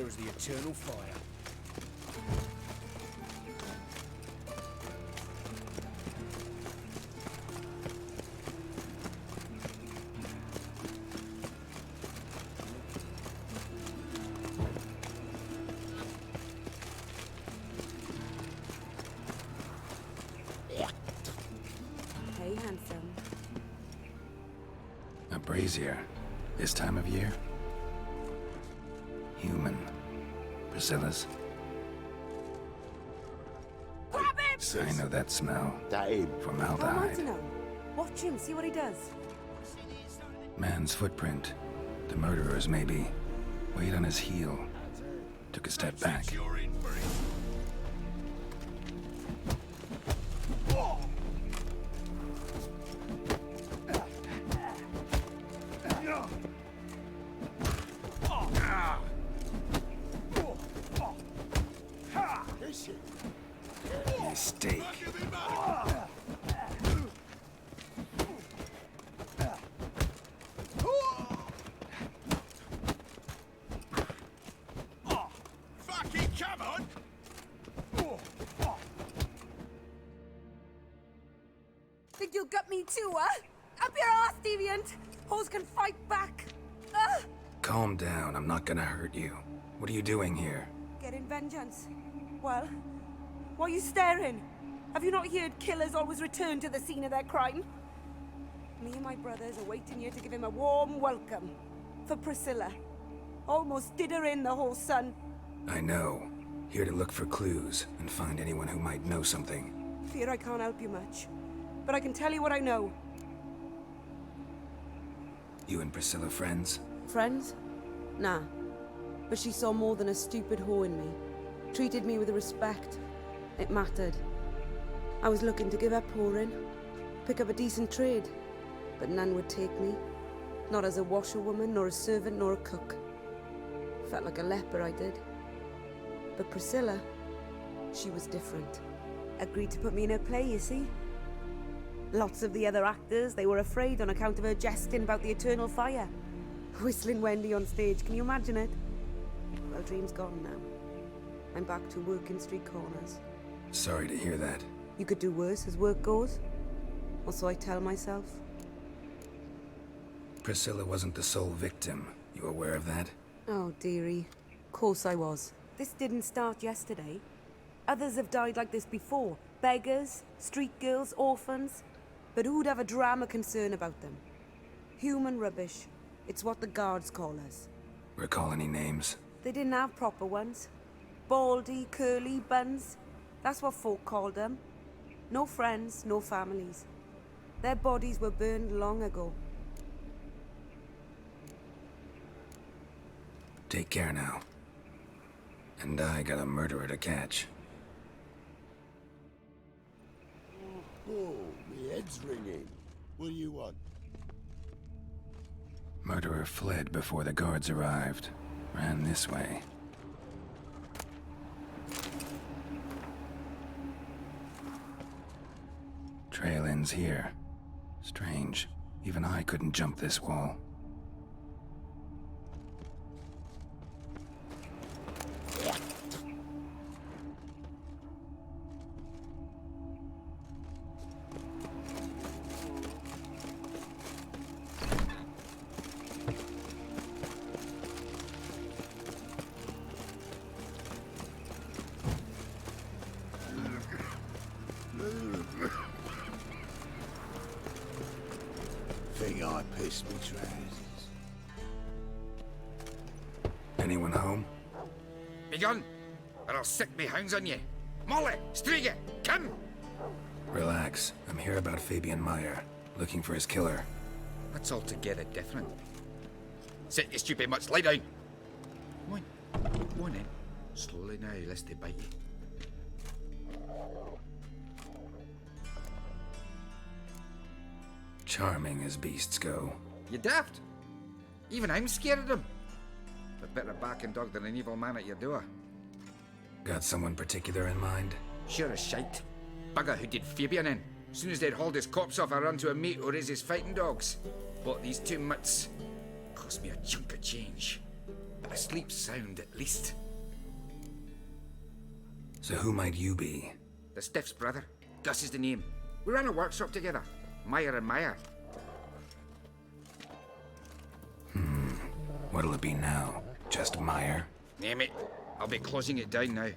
there's the eternal fire. Hey, handsome. A brazier. This time of year? Human. Priscilla's. Grab him! I know that smell. That him. How am I to Formaldehyde. know? Watch him, see what he does. Man's footprint. The murderer's maybe. Weight on his heel. Took a step back. Mistake. Fucking come on! Think you'll gut me too, huh? Up your ass, deviant! Hoes can fight back! Calm down, I'm not gonna hurt you. What are you doing here? Getting vengeance. Well, why are you staring? Have you not heard killers always return to the scene of their crime? Me and my brothers are waiting here to give him a warm welcome. For Priscilla. Almost did her in, the whole son. I know. Here to look for clues and find anyone who might know something. Fear I can't help you much. But I can tell you what I know. You and Priscilla friends? Friends? Nah. But she saw more than a stupid whore in me. Treated me with respect. It mattered. I was looking to give up whoring. Pick up a decent trade. But none would take me. Not as a washerwoman, nor a servant, nor a cook. Felt like a leper, I did. But Priscilla, she was different. Agreed to put me in her play, you see? Lots of the other actors, they were afraid on account of her jesting about the eternal fire. Whistling Wendy on stage, can you imagine it? Well, dream's gone now. I'm back to working street corners. Sorry to hear that. You could do worse as work goes. Or so I tell myself. Priscilla wasn't the sole victim. You aware of that? Oh, dearie. Course I was. This didn't start yesterday. Others have died like this before. Beggars, street girls, orphans. But who'd have a drama concern about them? Human rubbish. It's what the guards call us. Recall any names? They didn't have proper ones. Baldy, curly, buns. That's what folk called them. No friends, no families. Their bodies were burned long ago. Take care now. And I got a murderer to catch. Oh, my head's ringing. What do you want? Murderer fled before the guards arrived. Ran this way. Trail ends here. Strange. Even I couldn't jump this wall. Think I pissed me trousers. Anyone home? Begone, or I'll sick me hounds on you. Molly, Striga, come! Relax. I'm here about Fabian Meyer. Looking for his killer. That's altogether different. Sit, you stupid mutts, lie down. Come on, go on then. Slowly now, lest they bite you. Charming as beasts go. You daft? Even I'm scared of them. A better backing dog than an evil man at your door. Got someone particular in mind? Sure as shite. Bugger who did Fabian in. As soon as they'd hauled his corpse off, I ran to a mate who raised his fighting dogs. Bought these two mutts. Cost me a chunk of change. Asleep sound, at least. So who might you be? The Stiff's brother. Gus is the name. We ran a workshop together. Meyer and Meyer. What'll it be now? Just Meyer? Name it. I'll be closing it down now.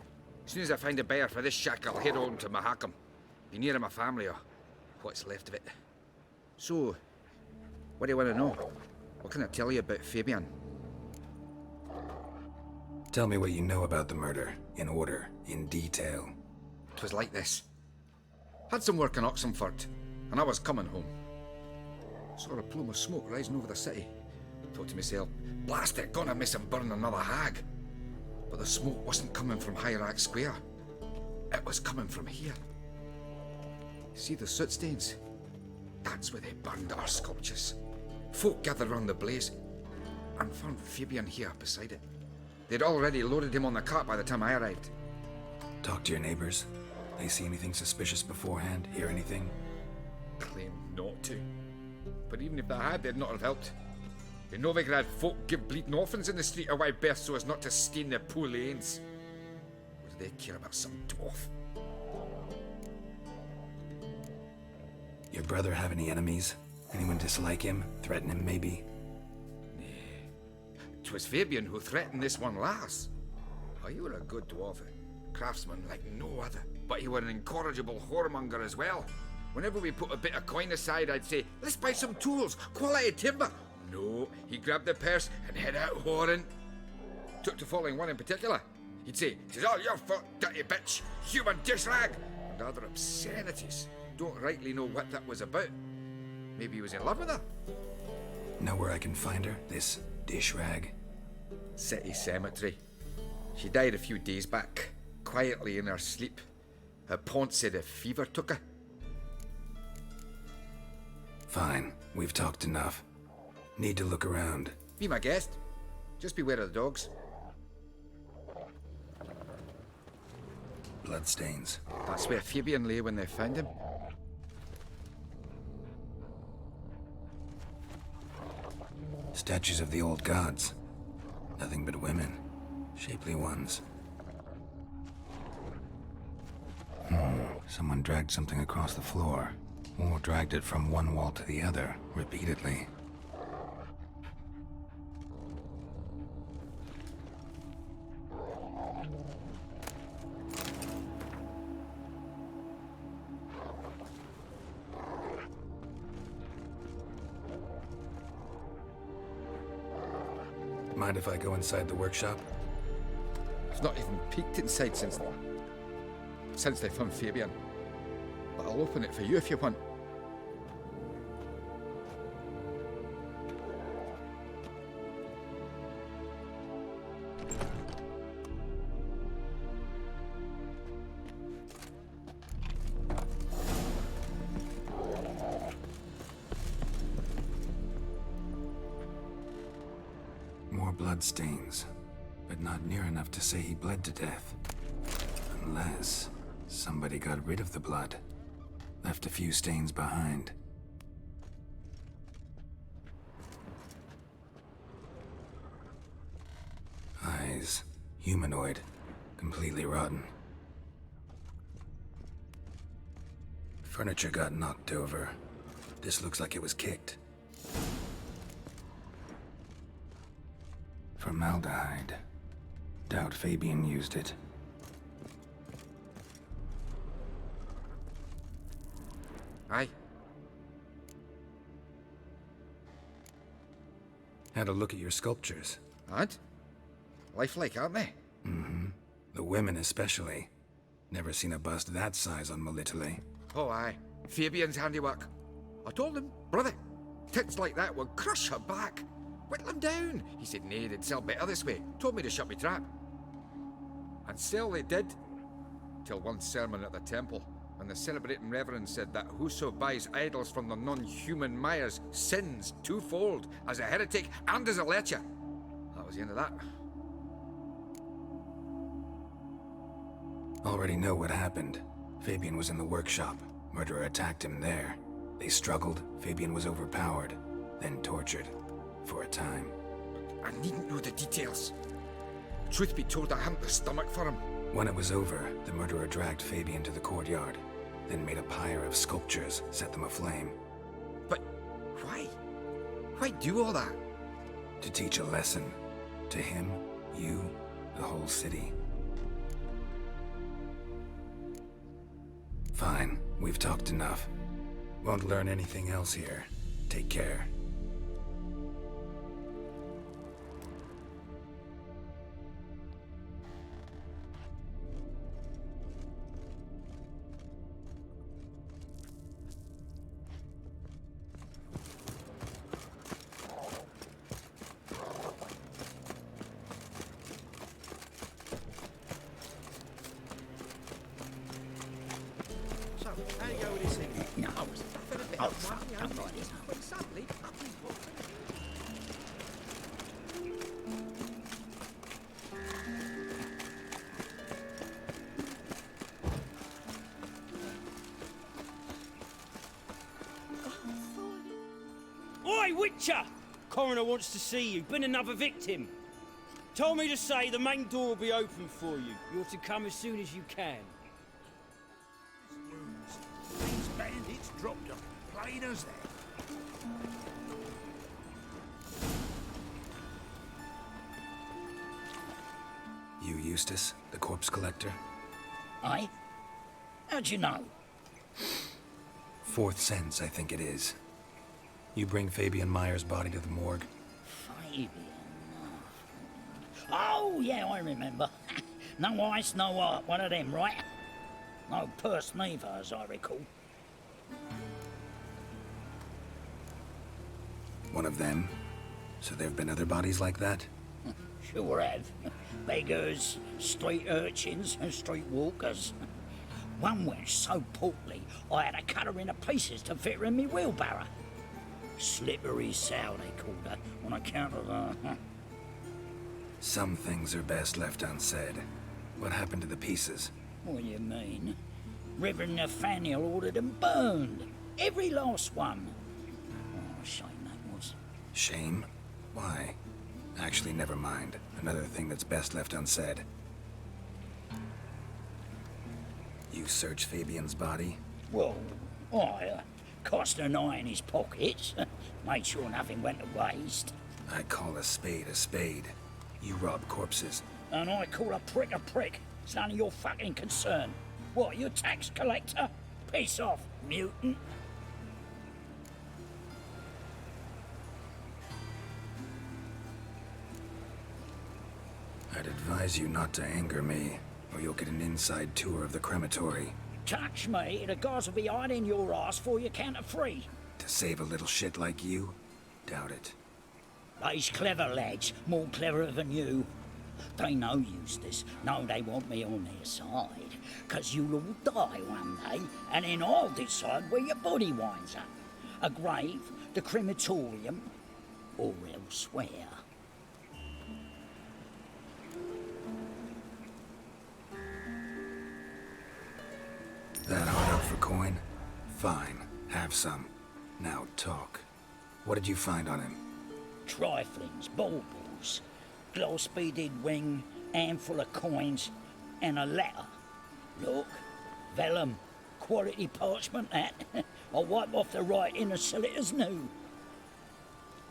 As soon as I find a buyer for this shack, I'll head on to Mahakam. Be near my family, or what's left of it. So, what do you want to know? What can I tell you about Fabian? Tell me what you know about the murder, in order, in detail. 'Twas like this. Had some work in Oxenford, and I was coming home. Saw a plume of smoke rising over the city. Thought to myself, blast it, gonna miss him burn another hag. But the smoke wasn't coming from Hierarch Square. It was coming from here. See the soot stains? That's where they burned our sculptures. Folk gathered round the blaze, and found Fabian here beside it. They'd already loaded him on the cart by the time I arrived. Talk to your neighbors. They see anything suspicious beforehand? Hear anything? Claim not to. But even if they had, they'd not have helped. In Novigrad, folk give bleeding orphans in the street a wide berth so as not to stain their poor lanes. What do they care about some dwarf? Your brother have any enemies? Anyone dislike him? Threaten him, maybe? 'Twas Fabian who threatened this one last. Oh, you were a good dwarf, craftsman like no other. But you were an incorrigible whoremonger as well. Whenever we put a bit of coin aside, I'd say, let's buy some tools, quality timber. No, he grabbed the purse and head out whoring. Took to following one in particular. He'd say, "'Tis all your fault, dirty bitch, human dish rag," and other obscenities. Don't rightly know what that was about. Maybe he was in love with her. Know where I can find her? This dish rag? City cemetery. She died a few days back, quietly in her sleep. Her pont said a fever took her. Fine, we've talked enough. Need to look around. Be my guest. Just beware of the dogs. Bloodstains. That's where Fabian lay when they found him. Statues of the old gods. Nothing but women. Shapely ones. Someone dragged something across the floor. Or dragged it from one wall to the other, repeatedly. Mind if I go inside the workshop? I've not even peeked inside since they found Fabian. But I'll open it for you if you want. More bloodstains, but not near enough to say he bled to death. Unless somebody got rid of the blood, left a few stains behind. Eyes, humanoid, completely rotten. Furniture got knocked over. This looks like it was kicked. Formaldehyde. Doubt Fabian used it. Aye. Had a look at your sculptures. And? Lifelike, aren't they? The women especially. Never seen a bust that size on Melitele. Oh, aye. Fabian's handiwork. I told him, brother, tits like that would crush her back. Whittle him down. He said, nay, they'd sell better this way. Told me to shut me trap. And sell they did. Till one sermon at the temple, and the celebrating reverend said that whoso buys idols from the non-human Myers sins twofold, as a heretic and as a lecher. That was the end of that. Already know what happened. Fabian was in the workshop. Murderer attacked him there. They struggled. Fabian was overpowered, then tortured. For a time. I needn't know the details. Truth be told, I hadn't the stomach for him. When it was over, the murderer dragged Fabian to the courtyard, then made a pyre of sculptures, set them aflame. But why? Why do all that? To teach a lesson. To him, you, the whole city. Fine, we've talked enough. Won't learn anything else here. Take care. Oi, Witcher! Coroner wants to see you. Been another victim. Told me to say the main door will be open for you. You're to come as soon as you can. These bandits dropped them, plain as that. You, Eustace, the corpse collector? Aye? How'd you know? Fourth sense, I think it is. You bring Fabian Meyer's body to the morgue. Fabian. Oh, yeah, I remember. No ice, no art, one of them, right? No purse neither, as I recall. One of them? So there have been other bodies like that? Sure have. Beggars, street urchins, and street walkers. One wench so portly, I had to cut her into pieces to fit her in me wheelbarrow. Slippery sow, they called her, on account of her. Some things are best left unsaid. What happened to the pieces? What do you mean? Reverend Nathaniel ordered them burned. Every last one. Oh, shame that was. Shame? Why? Actually, never mind. Another thing that's best left unsaid. You searched Fabian's body? Well, I cast an eye in his pockets. Made sure nothing went to waste. I call a spade a spade. You rob corpses. And I call a prick a prick. It's none of your fucking concern. What, you tax collector? Piss off, mutant. I'd advise you not to anger me, or you'll get an inside tour of the crematory. Touch me, the guards will be hiding your ass for you count of three. To save a little shit like you? Doubt it. These clever lads, more cleverer than you. They know Eustace, know they want me on their side. 'Cause you'll all die one day, and then I'll decide where your body winds up. A grave, the crematorium, or elsewhere. That hard up for coin? Fine, have some. Now talk. What did you find on him? Triflings, baubles, gloss-beaded ring, handful of coins, and a letter. Look, vellum, quality parchment that. I'll wipe off the writing and sell it as new.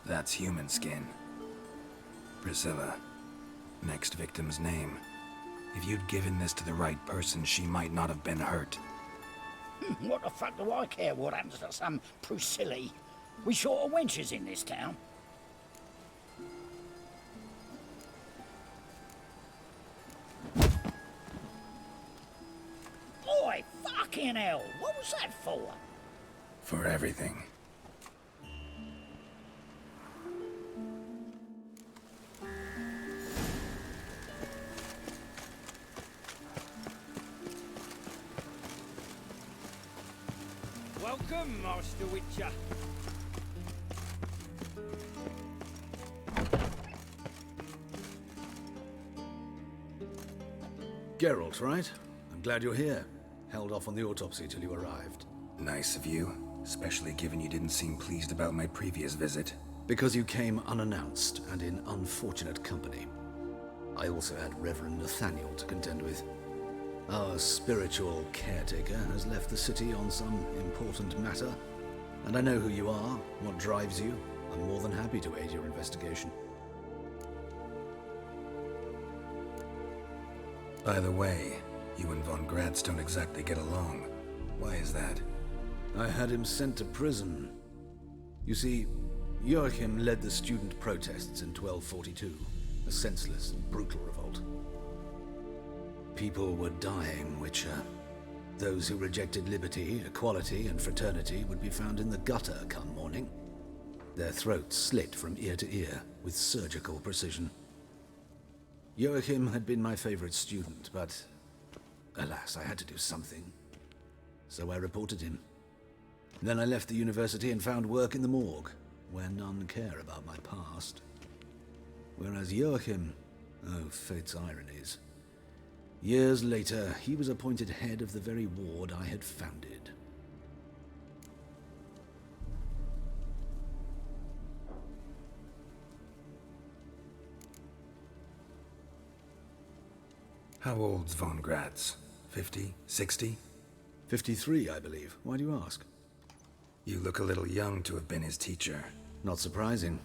That's human skin. Priscilla. Next victim's name. If you'd given this to the right person, she might not have been hurt. What the fuck do I care what happens to some Priscilla? We short of wenches in this town. Oi, fucking hell! What was that for? For everything. Welcome, Master Witcher. Geralt, right? I'm glad you're here. Held off on the autopsy till you arrived. Nice of you, especially given you didn't seem pleased about my previous visit. Because you came unannounced and in unfortunate company. I also had Reverend Nathaniel to contend with. Our spiritual caretaker has left the city on some important matter, and I know who you are, what drives you. I'm more than happy to aid your investigation. By the way, you and von Gratz don't exactly get along. Why is that? I had him sent to prison. You see, Joachim led the student protests in 1242, a senseless and brutal revolt. People were dying, Witcher. Those who rejected liberty, equality, and fraternity would be found in the gutter come morning. Their throats slit from ear to ear with surgical precision. Joachim had been my favorite student, but alas, I had to do something. So I reported him. Then I left the university and found work in the morgue, where none care about my past. Whereas Joachim, oh, fate's ironies. Years later, he was appointed head of the very ward I had founded. How old's von Gratz? 50? 60? 53, I believe. Why do you ask? You look a little young to have been his teacher. Not surprising.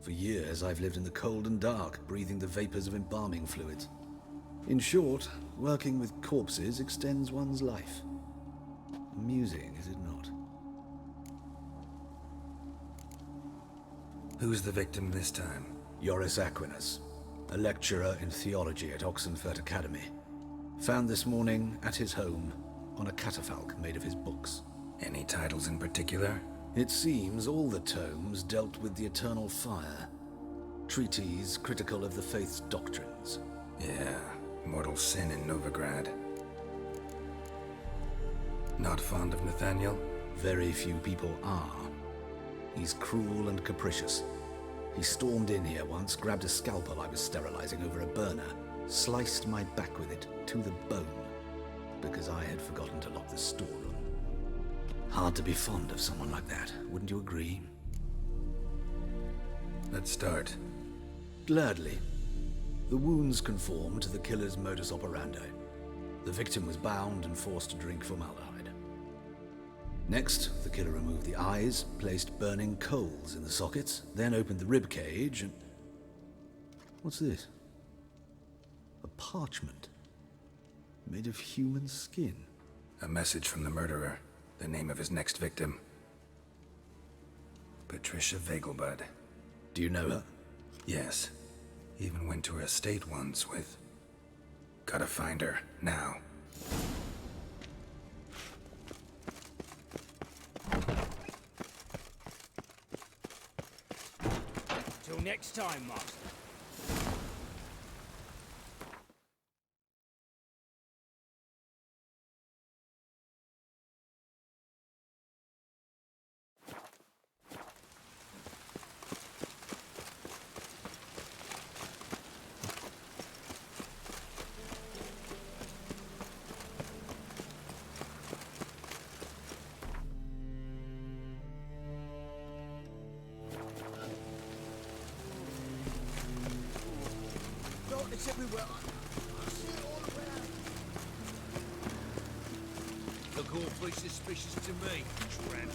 For years, I've lived in the cold and dark, breathing the vapors of embalming fluids. In short, working with corpses extends one's life. Amusing, is it not? Who's the victim this time? Joris Aquinas, a lecturer in theology at Oxenfurt Academy. Found this morning at his home on a catafalque made of his books. Any titles in particular? It seems all the tomes dealt with the eternal fire. Treatises critical of the faith's doctrines. Yeah, mortal sin in Novigrad. Not fond of Nathaniel? Very few people are. He's cruel and capricious. He stormed in here once, grabbed a scalpel I was sterilizing over a burner, sliced my back with it to the bone, because I had forgotten to lock the storeroom. Hard to be fond of someone like that, wouldn't you agree? Let's start. Gladly. The wounds conform to the killer's modus operandi. The victim was bound and forced to drink formaldehyde. Next, the killer removed the eyes, placed burning coals in the sockets, then opened the rib cage and... What's this? A parchment. Made of human skin. A message from the murderer. The name of his next victim. Patricia Vegelbud. Do you know her? Yes. Even went to her estate once with... Gotta find her, now. Till next time, Master. It's everywhere. I see it all around. Look awfully suspicious to me, tramp.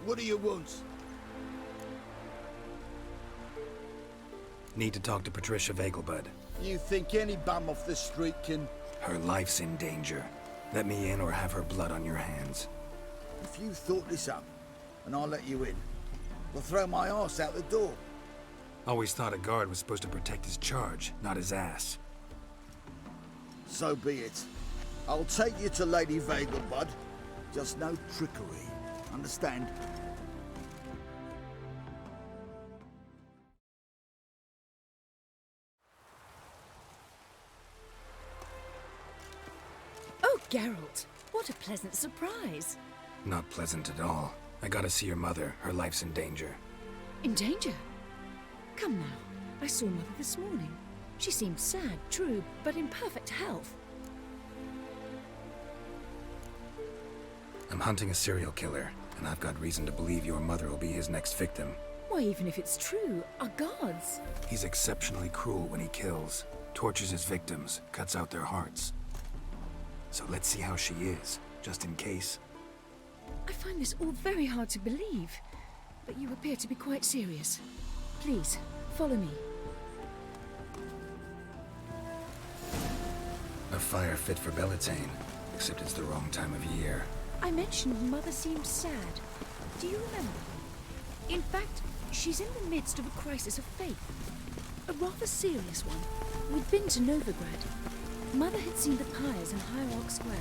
What do you want? Need to talk to Patricia Vegelbud. You think any bum off the street can... Her life's in danger. Let me in or have her blood on your hands. If you thought this up, and I'll let you in, we'll throw my arse out the door. Always thought a guard was supposed to protect his charge, not his ass. So be it. I'll take you to Lady Vegelbud. Just no trickery. Understand? Oh, Geralt, what a pleasant surprise. Not pleasant at all. I gotta see your mother. Her life's in danger. In danger? Come now, I saw Mother this morning. She seemed sad, true, but in perfect health. I'm hunting a serial killer, and I've got reason to believe your mother will be his next victim. Why, even if it's true, our gods. He's exceptionally cruel when he kills, tortures his victims, cuts out their hearts. So let's see how she is, just in case. I find this all very hard to believe, but you appear to be quite serious. Please, follow me. A fire fit for Bellatane, except it's the wrong time of year. I mentioned Mother seemed sad. Do you remember? In fact, she's in the midst of a crisis of faith. A rather serious one. We'd been to Novigrad. Mother had seen the pyres in Hierarch Square,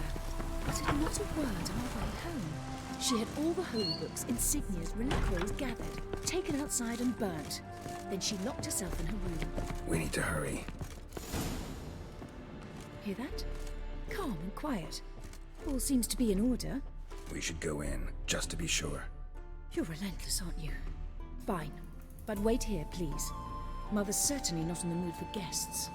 but had not a word on our way home. She had all the holy books, insignias, reliquaries gathered, taken outside and burnt. Then she locked herself in her room. We need to hurry. Hear that? Calm and quiet. All seems to be in order. We should go in, just to be sure. You're relentless, aren't you? Fine. But wait here, please. Mother's certainly not in the mood for guests.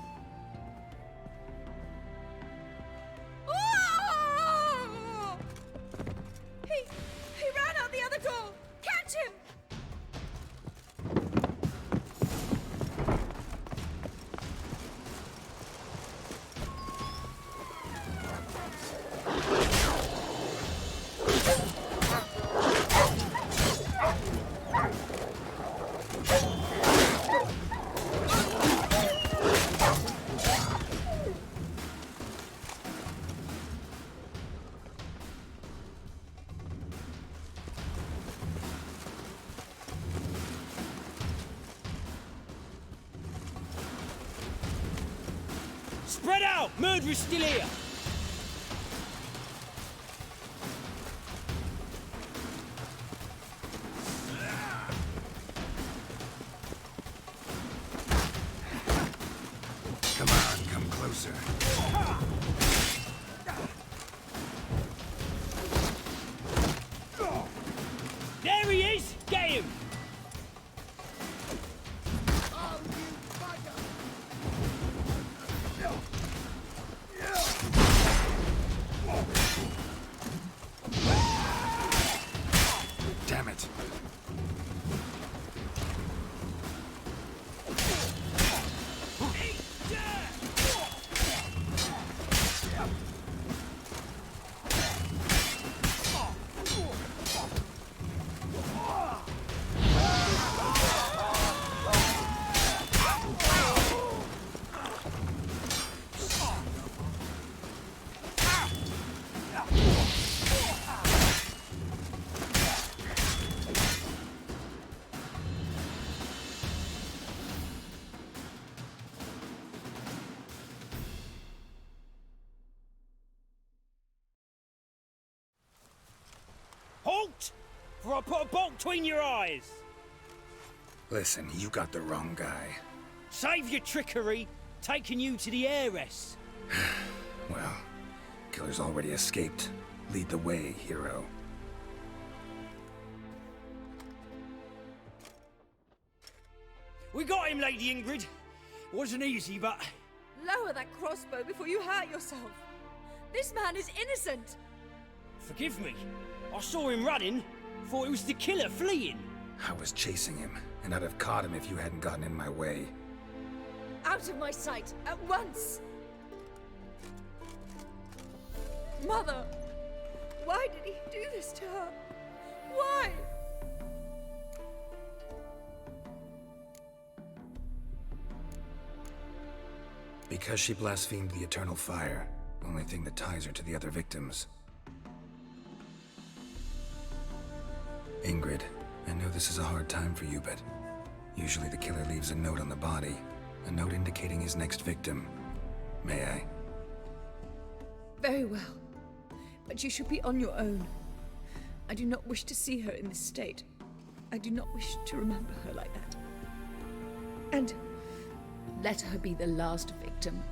He ran out the other door! Catch him! Spread out! Murderer's still here! Come on, come closer. There he is! Get him! Damn it. Halt! For I put a bolt between your eyes! Listen, you got the wrong guy. Save your trickery, taking you to the heiress. Well, killer's already escaped. Lead the way, hero. We got him, Lady Ingrid. Wasn't easy, but... Lower that crossbow before you hurt yourself. This man is innocent. Forgive me. I saw him running. Thought it was the killer fleeing. I was chasing him, and I'd have caught him if you hadn't gotten in my way. Out of my sight, at once! Mother! Why did he do this to her? Why? Because she blasphemed the eternal fire. Only thing that ties her to the other victims. Ingrid, I know this is a hard time for you, but usually the killer leaves a note on the body. A note indicating his next victim. May I? Very well. But you should be on your own. I do not wish to see her in this state. I do not wish to remember her like that. And let her be the last victim.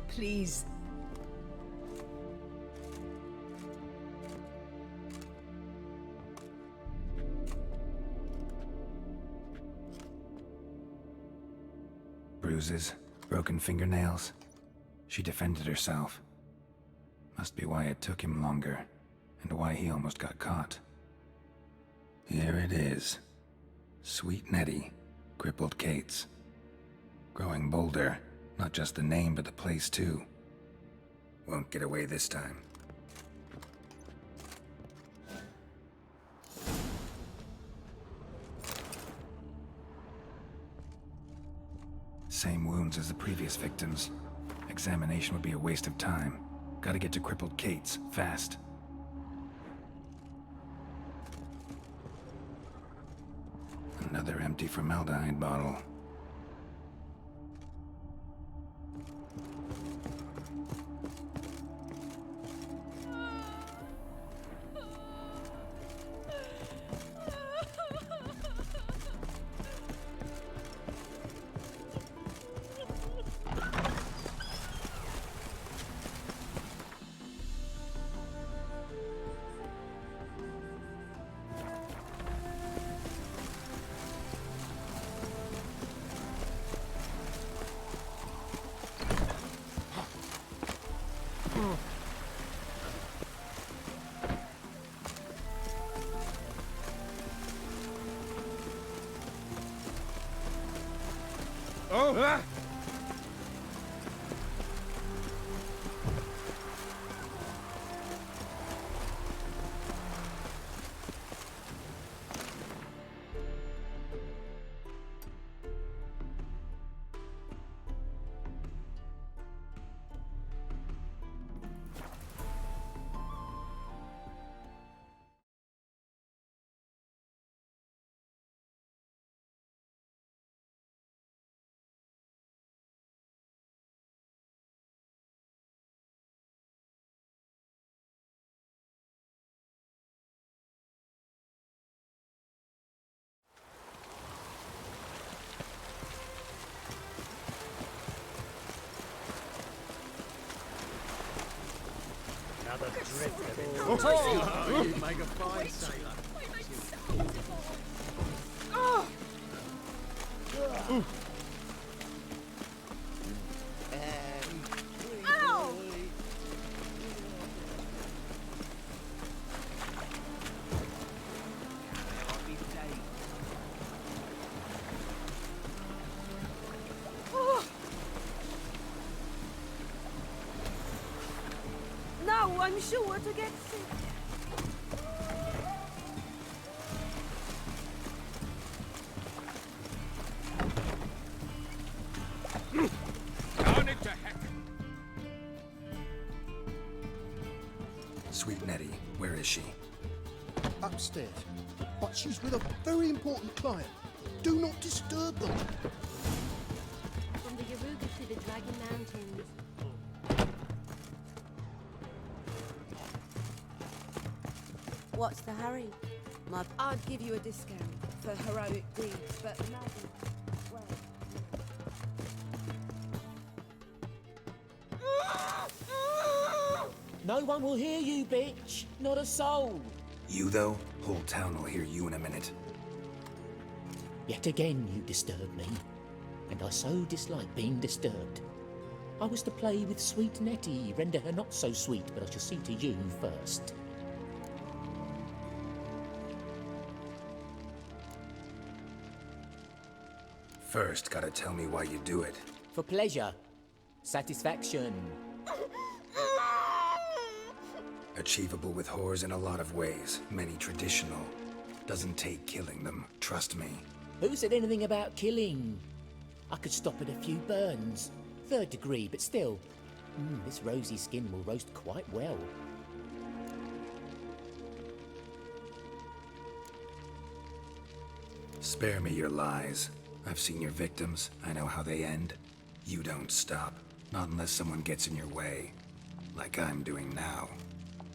Please. Bruises, broken fingernails. She defended herself. Must be why it took him longer, and why he almost got caught. Here it is. Sweet Nettie, crippled Kate's. Growing bolder, not just the name but the place too. Won't get away this time. Same wounds as the previous victims. Examination would be a waste of time. Gotta get to crippled Kate's, fast. Another empty formaldehyde bottle. Another drift of it. You make a fine sailor. No, I'm sure to get sick. Down into heck. Sweet Nettie, where is she? Upstairs. But she's with a very important client. Do not disturb them. From the Yaruga to the Dragon Mountains. What's the hurry? I'd give you a discount for heroic deeds, but imagine. No one will hear you, bitch. Not a soul. You, though? Whole town will hear you in a minute. Yet again you disturb me, and I so dislike being disturbed. I was to play with sweet Nettie, render her not so sweet, but I shall see to you first. First, gotta tell me why you do it. For pleasure. Satisfaction. Achievable with whores in a lot of ways, many traditional. Doesn't take killing them, trust me. Who said anything about killing? I could stop at a few burns. 3rd degree, but still. This rosy skin will roast quite well. Spare me your lies. I've seen your victims. I know how they end. You don't stop. Not unless someone gets in your way. Like I'm doing now.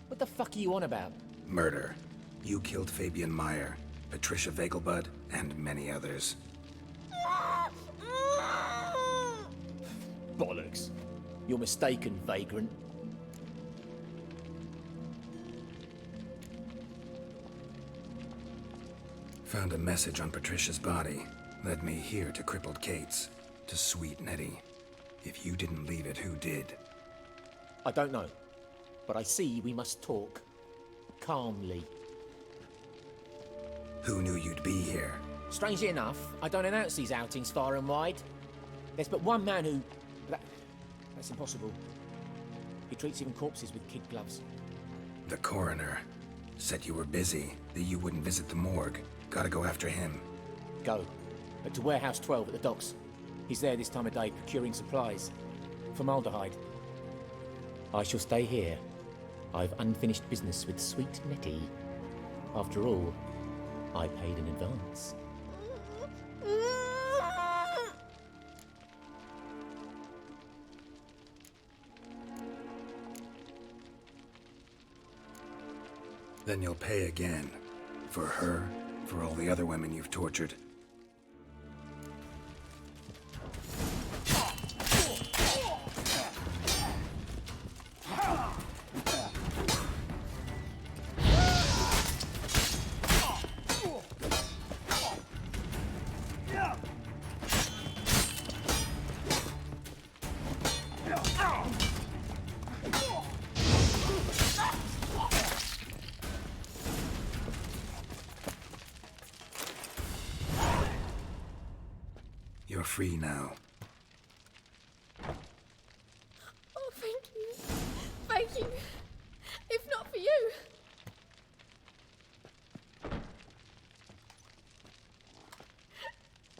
What the fuck are you on about? Murder. You killed Fabian Meyer, Patricia Vegelbud, and many others. Bollocks. You're mistaken, vagrant. Found a message on Patricia's body. Led me here to crippled Kate's. To sweet Nettie. If you didn't leave it, who did? I don't know. But I see we must talk. Calmly. Who knew you'd be here? Strangely enough, I don't announce these outings far and wide. There's but one man who... That's impossible. He treats even corpses with kid gloves. The coroner. Said you were busy, that you wouldn't visit the morgue. Gotta go after him. Go. But to Warehouse 12 at the docks. He's there this time of day procuring supplies. Formaldehyde. I shall stay here. I've unfinished business with sweet Nettie. After all, I paid in advance. Then you'll pay again. For her, for all the other women you've tortured. You're free now. Oh, thank you. Thank you. If not for you.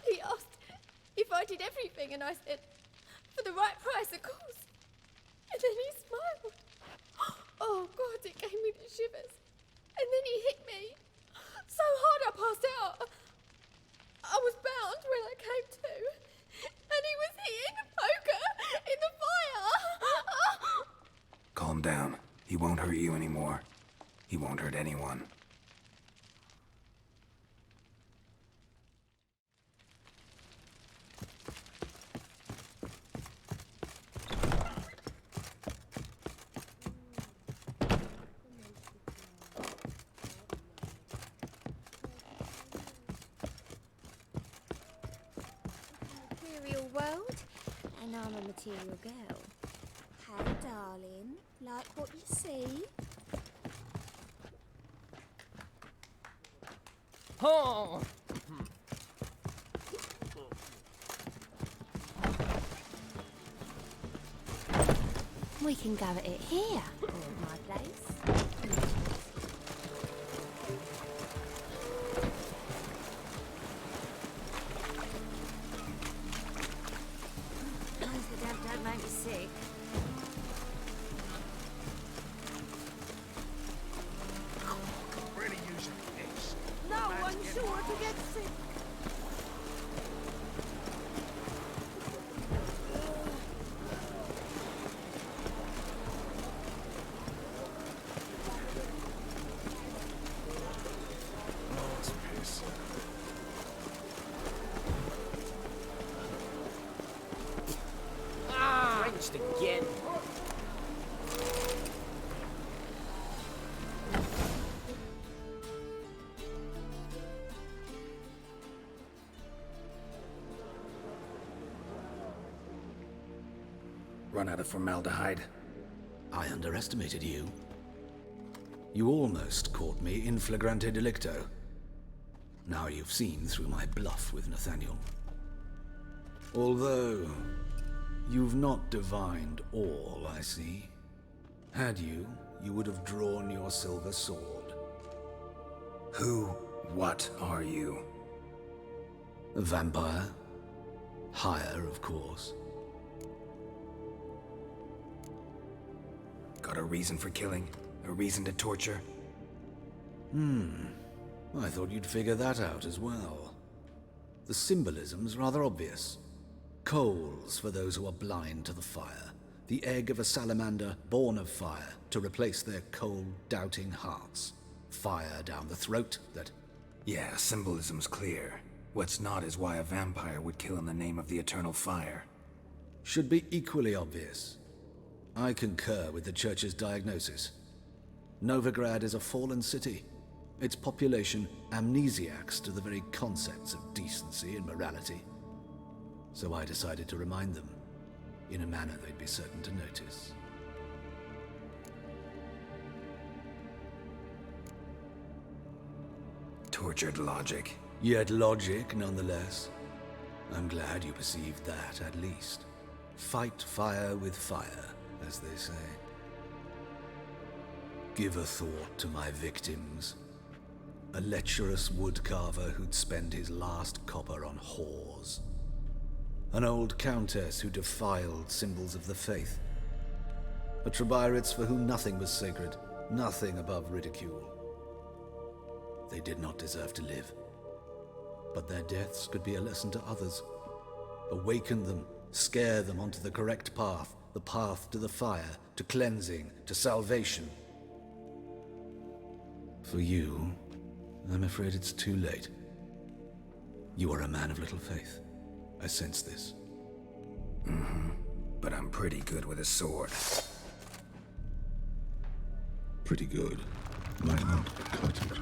He asked if I did everything, and I said, for the right price, of course. And then he smiled. Oh, God, it gave me the shivers. And then he hit me so hard I passed out. I was bound when I came to, and he was hitting the poker in the fire. Calm down. He won't hurt you anymore. He won't hurt anyone. Material world, and I'm a material girl. Hey, darling, like what you see? Oh! We can go at it here, my place. Don't make me sick. Really using this. No, I'm sure to get sick. Drenched again. Run out of formaldehyde. I underestimated you. You almost caught me in flagrante delicto. Now you've seen through my bluff with Nathaniel. Although, you've not divined all, I see. Had you, you would have drawn your silver sword. Who, what are you? A vampire. Higher, of course. Got a reason for killing? A reason to torture? I thought you'd figure that out as well. The symbolism's rather obvious. Coals for those who are blind to the fire. The egg of a salamander born of fire to replace their cold, doubting hearts. fire down the throat, that... Yeah, symbolism's clear. What's not is why a vampire would kill in the name of the eternal fire. should be equally obvious. I concur with the Church's diagnosis. Novigrad is a fallen city. Its population amnesiacs to the very concepts of decency and morality. So I decided to remind them, in a manner they'd be certain to notice. Tortured logic. Yet logic, nonetheless. I'm glad you perceived that, at least. Fight fire with fire, as they say. Give a thought to my victims. A lecherous woodcarver who'd spend his last copper on whores. An old countess who defiled symbols of the faith. A Trebyrites for whom nothing was sacred, nothing above ridicule. They did not deserve to live. But their deaths could be a lesson to others. Awaken them, scare them onto the correct path, the path to the fire, to cleansing, to salvation. For you, I'm afraid it's too late. You are a man of little faith. I sense this. But I'm pretty good with a sword. Pretty good. Might not cut it.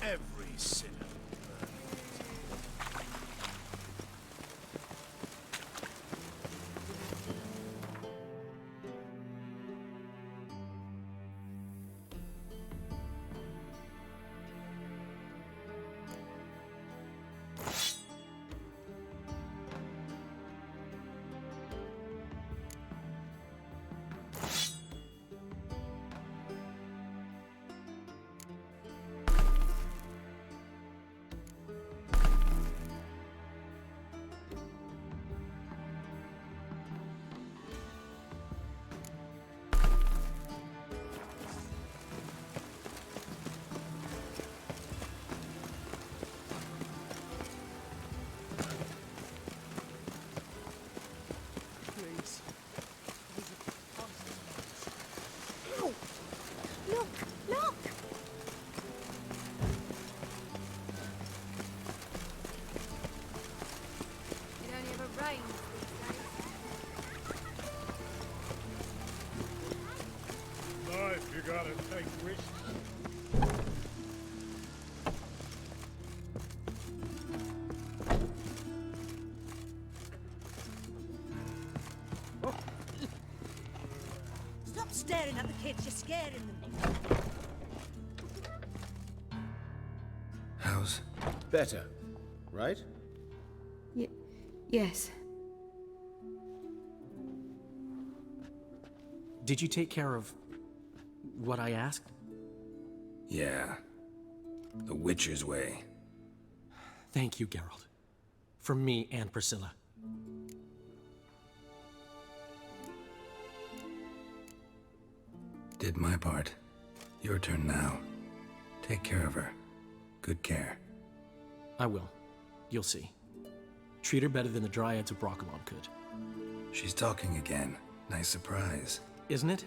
Every sinner. Look! Look! It only ever rains these days. Life, you gotta take risks. Stop staring at the kids, you're scaring them. How's... Better, right? Yes. Did you take care of what I asked? Yeah. The Witcher's way. Thank you, Geralt. From me and Priscilla. Did my part. Your turn now. Take care of her. Good care. I will. You'll see. Treat her better than the Dryads of Brokilon could. She's talking again. Nice surprise. Isn't it?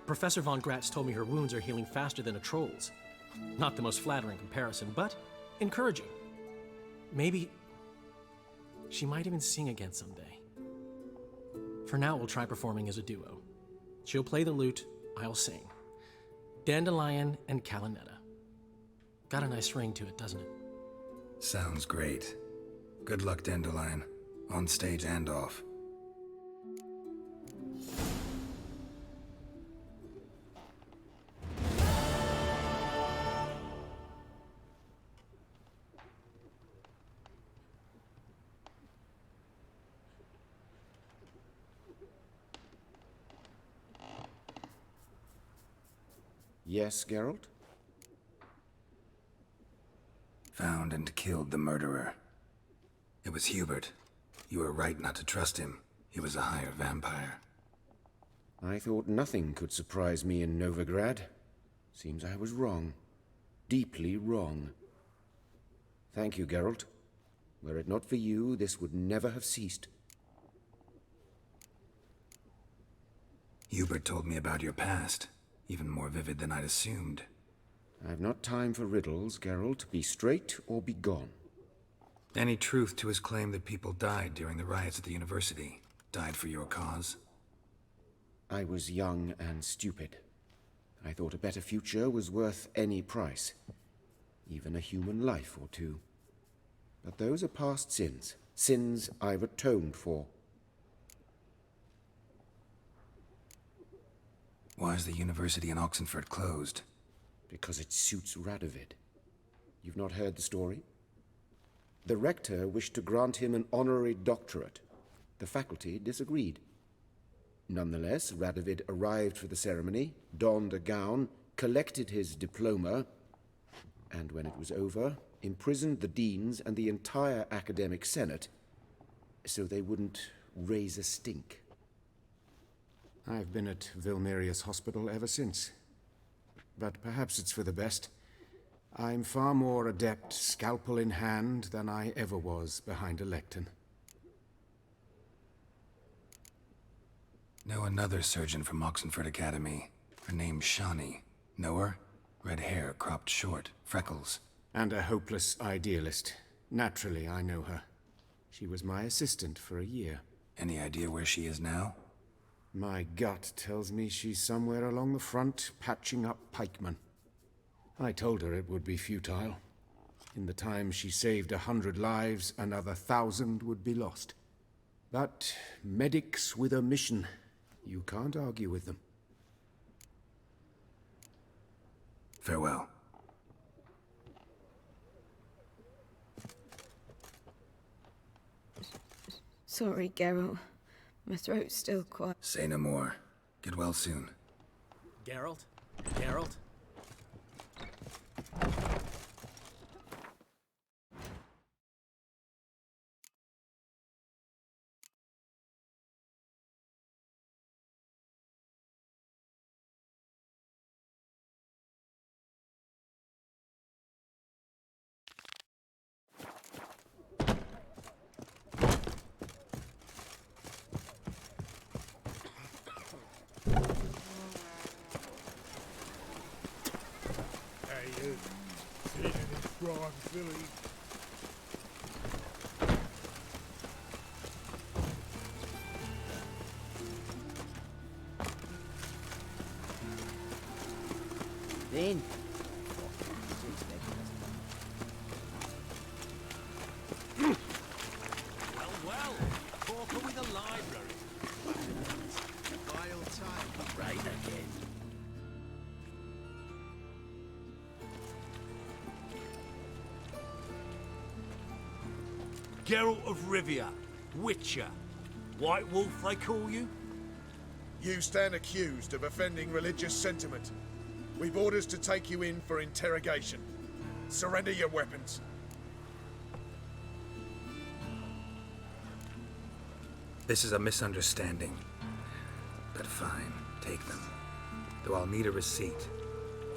Professor von Gratz told me her wounds are healing faster than a troll's. Not the most flattering comparison, but encouraging. Maybe she might even sing again someday. For now, we'll try performing as a duo. She'll play the lute, I'll sing. Dandelion and Calinetta. Got a nice ring to it, doesn't it? Sounds great. Good luck, Dandelion. On stage and off. Yes, Geralt? Found and killed the murderer. It was Hubert. You were right not to trust him. He was a higher vampire. I thought nothing could surprise me in Novigrad. Seems I was wrong. Deeply wrong. Thank you, Geralt. Were it not for you, this would never have ceased. Hubert told me about your past. Even more vivid than I'd assumed. I've not time for riddles, Geralt. Be straight or be gone. Any truth to his claim that people died during the riots at the university? Died for your cause? I was young and stupid. I thought a better future was worth any price. Even a human life or two. But those are past sins. Sins I've atoned for. Why is the university in Oxenford closed? Because it suits Radovid. You've not heard the story? The rector wished to grant him an honorary doctorate. The faculty disagreed. Nonetheless, Radovid arrived for the ceremony, donned a gown, collected his diploma, and when it was over, imprisoned the deans and the entire academic senate so they wouldn't raise a stink. I've been at Vilmerius Hospital ever since. But perhaps it's for the best. I'm far more adept, scalpel in hand, than I ever was behind a lectern. Know another surgeon from Oxenford Academy. Her name's Shani. Know her? Red hair, cropped short, freckles. And a hopeless idealist. Naturally, I know her. She was my assistant for a year. Any idea where she is now? My gut tells me she's somewhere along the front, patching up pikemen. I told her it would be futile. In the time she saved 100 lives, another 1,000 would be lost. But medics with a mission, you can't argue with them. Farewell. Sorry, Geralt. My throat's still quite... Say no more. Get well soon. Geralt? Geralt? Seen any crime, Billy? Then. Well, Corker with a library. Vile time. Right again. Geralt of Rivia, Witcher. White Wolf, they call you? You stand accused of offending religious sentiment. We've orders to take you in for interrogation. Surrender your weapons. This is a misunderstanding. But fine, take them. Though I'll need a receipt.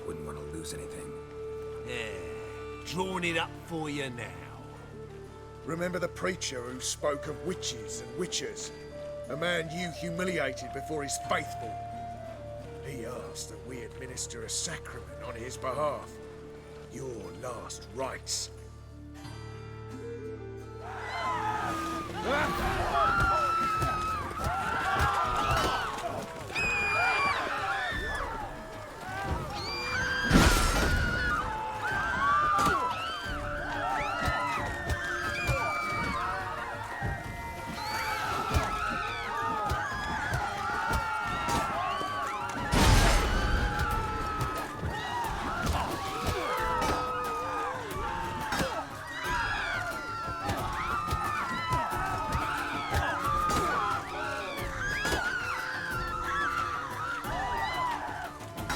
Wouldn't want to lose anything. Yeah, drawing it up for you now. Remember the preacher who spoke of witches and witchers? A man you humiliated before his faithful. He asked that we administer a sacrament on his behalf. Your last rites.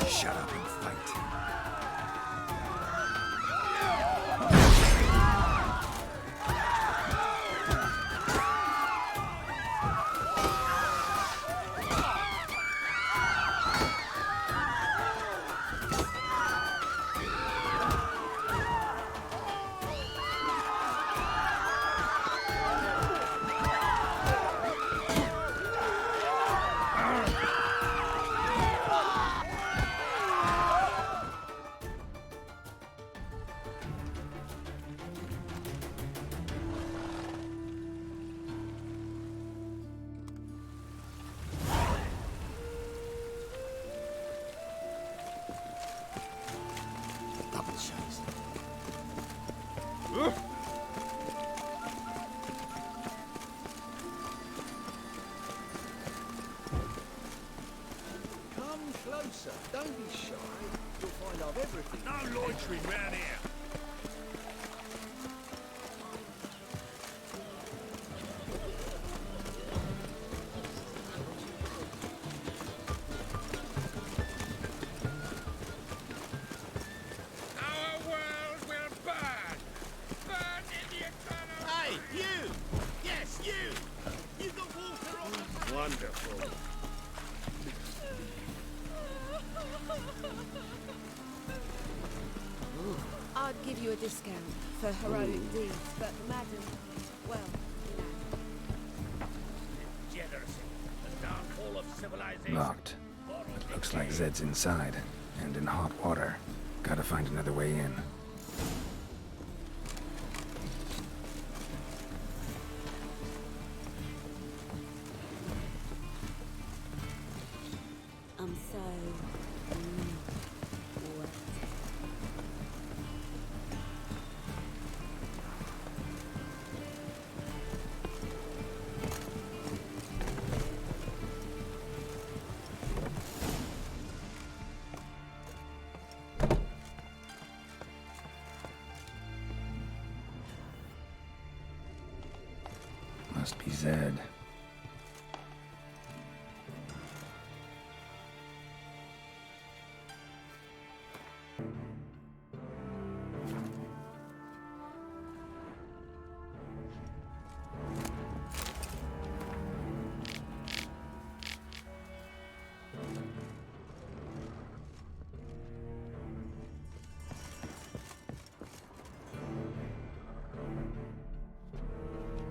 Shut up and fight. Double shots. Come closer. Don't be shy. You'll find I've everything. No loitering round here. Our world will burn. Burn in the eternal. Hey, you! Yes, you! You got water on the... Wonderful. I'd give you a discount for heroic deeds, but madam, well, Degeneracy, the dark hole of civilization. Locked. Looks like Zed's inside, and in hot water. Gotta find another way in. I'm so wet. Must be Zed.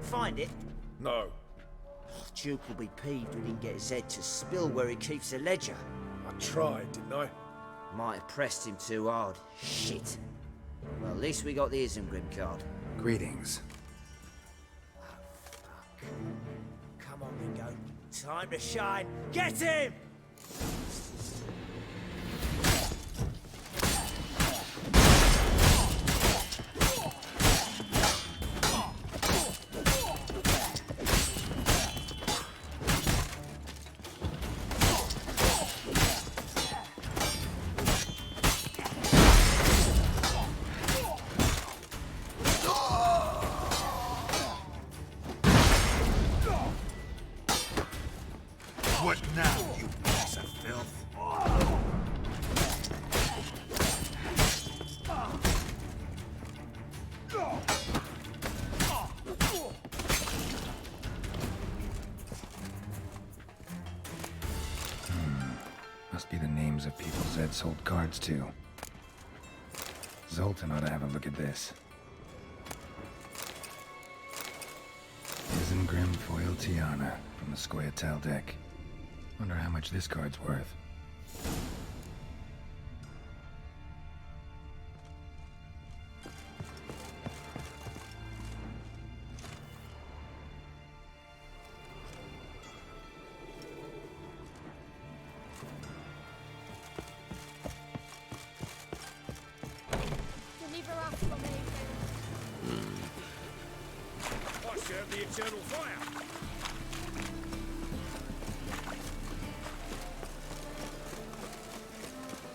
Find it? No. Duke will be peeved we didn't get Zed to spill where he keeps the ledger. I tried, didn't I? Might have pressed him too hard. Shit. Well, at least we got the Isengrim card. Greetings. Come on, Ringo. Time to shine. Get him! What now, you piece of filth? Must be the names of people Zed sold cards to. Zoltan ought to have a look at this. Isengrim Foil Tiana from the Scoia'tael deck. Wonder how much this card's worth. Deliver us from anything. I serve the eternal fire.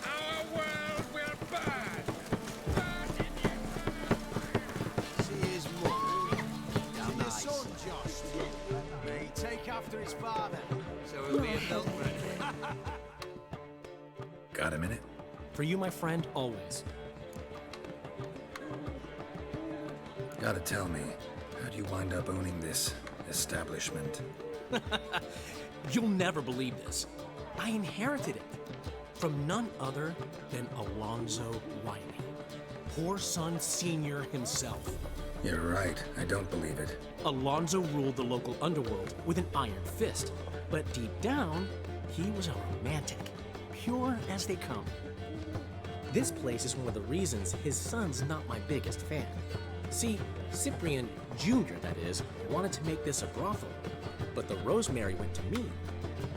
Our world will burn. Burn in the See his mother. And his son, Josh. May he take after his father. So he'll be a milkman. Got a minute? For you, my friend, always. Gotta tell me, how'd you wind up owning this establishment? You'll never believe this. I inherited it from none other than Alonzo Wiley, Whoreson Sr. himself. You're right, I don't believe it. Alonzo ruled the local underworld with an iron fist, but deep down, he was a romantic, pure as they come. This place is one of the reasons his son's not my biggest fan. See, Cyprian Jr., that is, wanted to make this a brothel, but the Rosemary went to me,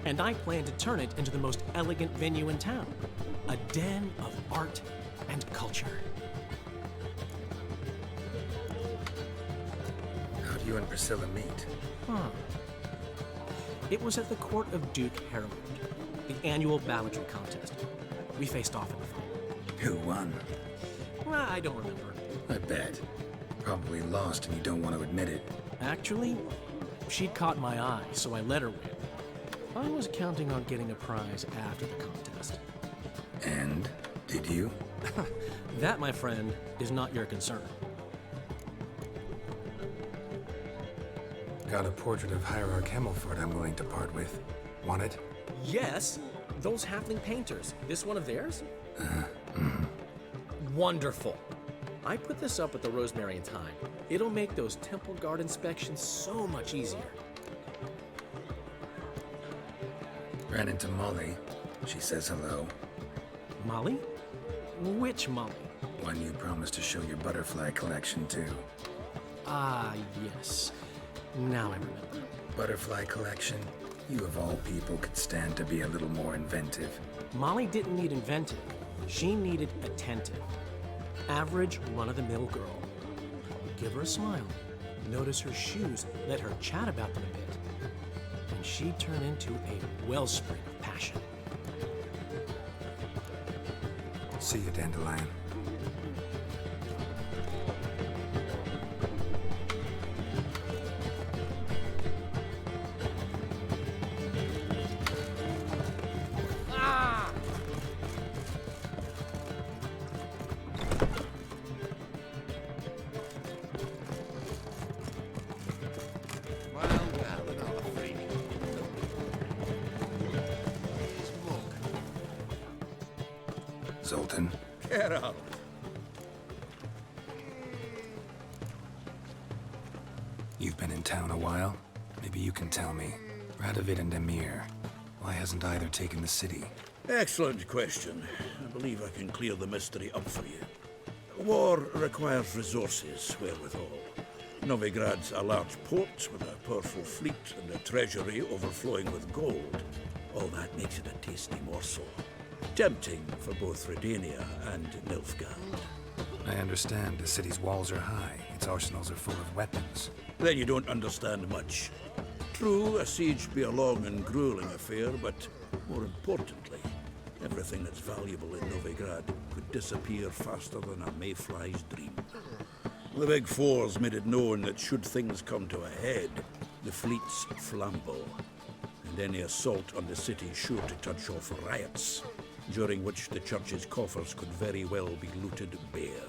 and I plan to turn it into the most elegant venue in town, a den of art and culture. How'd you and Priscilla meet? It was at the court of Duke Harold, the annual balladry contest. We faced off in the final. Who won? I don't remember. I bet. Probably lost and you don't want to admit it. Actually, she'd caught my eye, so I let her win. I was counting on getting a prize after the contest. And? Did you? That, my friend, is not your concern. Got a portrait of Hierarch Himmelford I'm willing to part with. Want it? Yes, those halfling painters. This one of theirs? Wonderful. I put this up at the Rosemary in time. It'll make those temple guard inspections so much easier. Ran into Molly. She says hello. Molly? Which Molly? One you promised to show your butterfly collection to. Ah, yes. Now I remember. Butterfly collection? You of all people could stand to be a little more inventive. Molly didn't need inventive. She needed attentive. Average, run-of-the-mill girl. Give her a smile. Notice her shoes. Let her chat about them a bit. And she'd turn into a wellspring of passion. See you, Dandelion. Zoltan. Geralt. You've been in town a while. Maybe you can tell me. Radovid and Emir. Why hasn't either taken the city? Excellent question. I believe I can clear the mystery up for you. War requires resources wherewithal. Novigrad's a large port with a powerful fleet and a treasury overflowing with gold. All that makes it a tasty morsel. Tempting for both Redania and Nilfgaard. I understand the city's walls are high. Its arsenals are full of weapons. Then you don't understand much. True, a siege be a long and grueling affair, but more importantly, everything that's valuable in Novigrad could disappear faster than a mayfly's dream. The Big Four's made it known that should things come to a head, the fleet's flambeau, and any assault on the city sure to touch off riots, during which the church's coffers could very well be looted bare.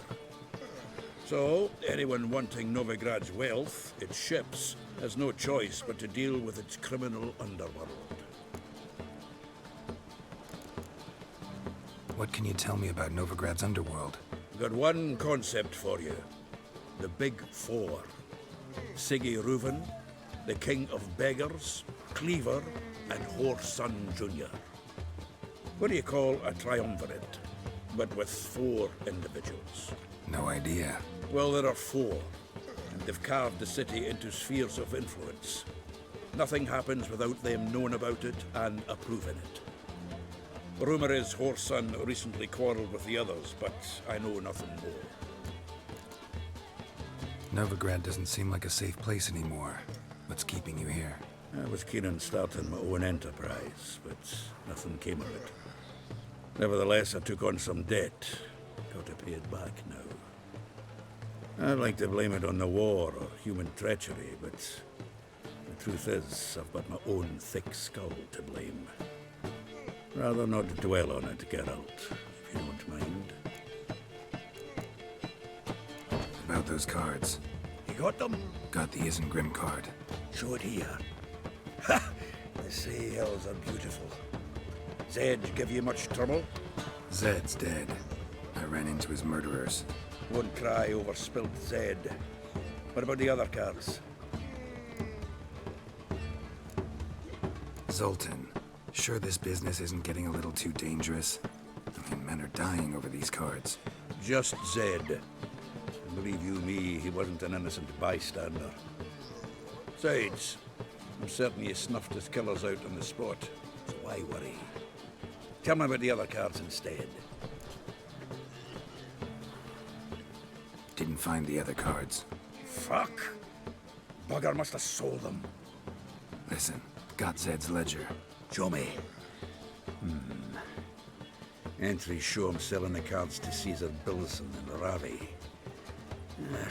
So, anyone wanting Novigrad's wealth, its ships, has no choice but to deal with its criminal underworld. What can you tell me about Novigrad's underworld? Got one concept for you. The Big Four. Siggy Reuven, the King of Beggars, Cleaver, and Whoreson Jr. What do you call a triumvirate, but with 4 individuals? No idea. Well, there are 4, and they've carved the city into spheres of influence. Nothing happens without them knowing about it and approving it. Rumor is Whoreson recently quarreled with the others, but I know nothing more. Novigrad doesn't seem like a safe place anymore. What's keeping you here? I was keen on starting my own enterprise, but nothing came of it. Nevertheless, I took on some debt. Got to pay it back now. I'd like to blame it on the war or human treachery, but the truth is, I've got my own thick skull to blame. Rather not dwell on it, Geralt, if you don't mind. About those cards. You got them? Got the Isengrim card. Show it here. Ha! The sea hills are beautiful. Zed give you much trouble? Zed's dead. I ran into his murderers. Won't cry over spilt Zed. What about the other cards? Zoltan, sure this business isn't getting a little too dangerous? I mean, men are dying over these cards. Just Zed. And believe you me, he wasn't an innocent bystander. Besides, I'm certain you snuffed his killers out on the spot, so why worry? Tell me about the other cards instead. Didn't find the other cards. Fuck! Bugger must have sold them. Listen, got Zed's ledger. Show me. Entries show him selling the cards to Caesar Bilson and Ravi.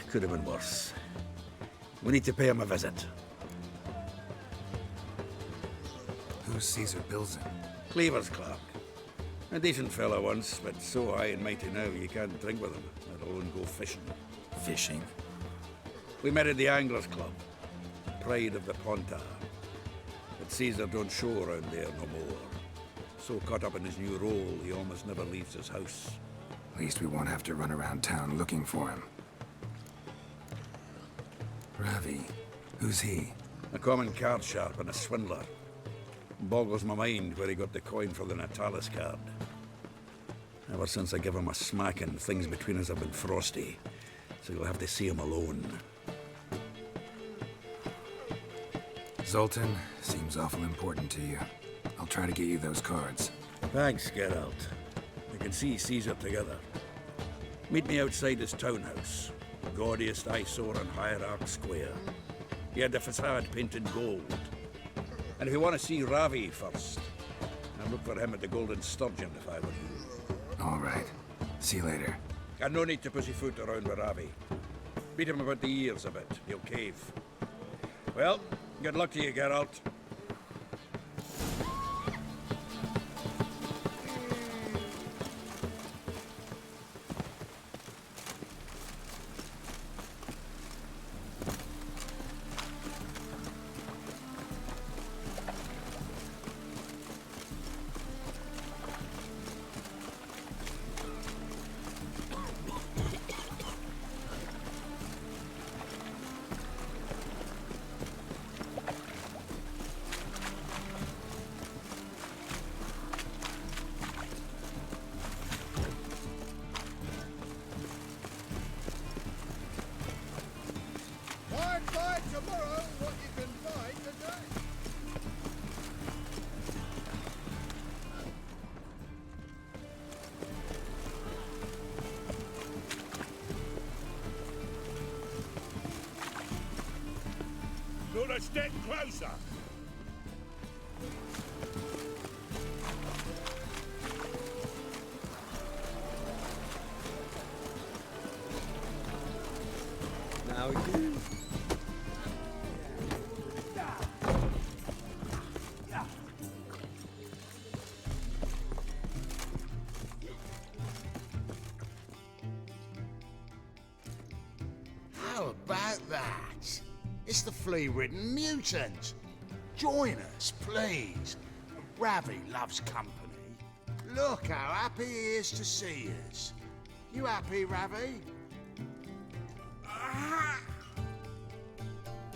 Could have been worse. We need to pay him a visit. Who's Caesar Bilson? Cleaver's clerk. A decent fellow once, but so high and mighty now you can't drink with him, let alone go fishing. Fishing? We met at the Anglers Club. Pride of the Pontar. But Caesar don't show around there no more. So caught up in his new role, he almost never leaves his house. At least we won't have to run around town looking for him. Ravi, who's he? A common card sharp and a swindler. Boggles my mind where he got the coin for the Natalis card. Ever since I gave him a smacking, things between us have been frosty. So you'll have to see him alone. Zoltan, seems awful important to you. I'll try to get you those cards. Thanks, Geralt. We can see Caesar together. Meet me outside his townhouse. Gaudiest eyesore on Hierarch Square. He had the facade painted gold. And if you want to see Ravi first, I'd look for him at the Golden Sturgeon if I were you. All right. See you later. And no need to pussyfoot around with Ravi. Beat him about the ears a bit. He'll cave. Well, good luck to you, Geralt. Not a step closer. Now we do. How about that? It's the flea-ridden mutant. Join us, please. Ravi loves company. Look how happy he is to see us. You happy, Ravi?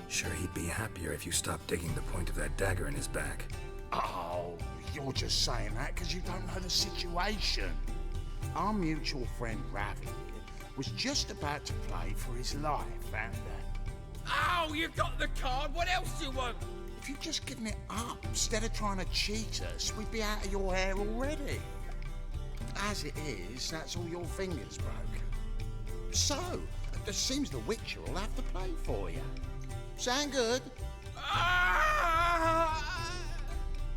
Sure, he'd be happier if you stopped digging the point of that dagger in his back. Oh, you're just saying that because you don't know the situation. Our mutual friend Ravi was just about to play for his life, and Oh, you got the card. What else do you want? if you'd just given it up instead of trying to cheat us, we'd be out of your hair already. As it is, that's all your fingers broken. So, it seems the Witcher will have to play for you. Sound good?